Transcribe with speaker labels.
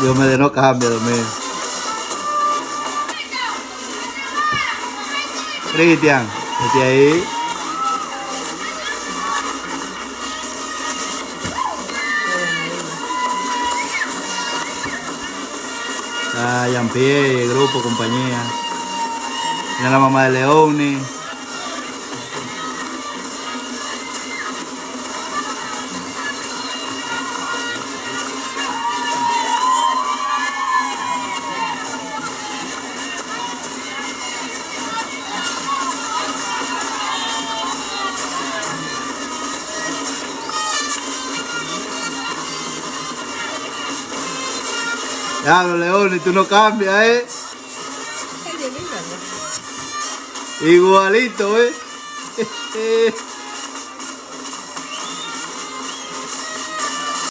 Speaker 1: Diomedes no cambia, Diomedes. Cristian, vete ahí. Está Jean-Pierre, el grupo, compañía. Tiene la mamá de Leoni. Claro, Leoni, tú no cambias, ¿eh? Igualito, ¿eh?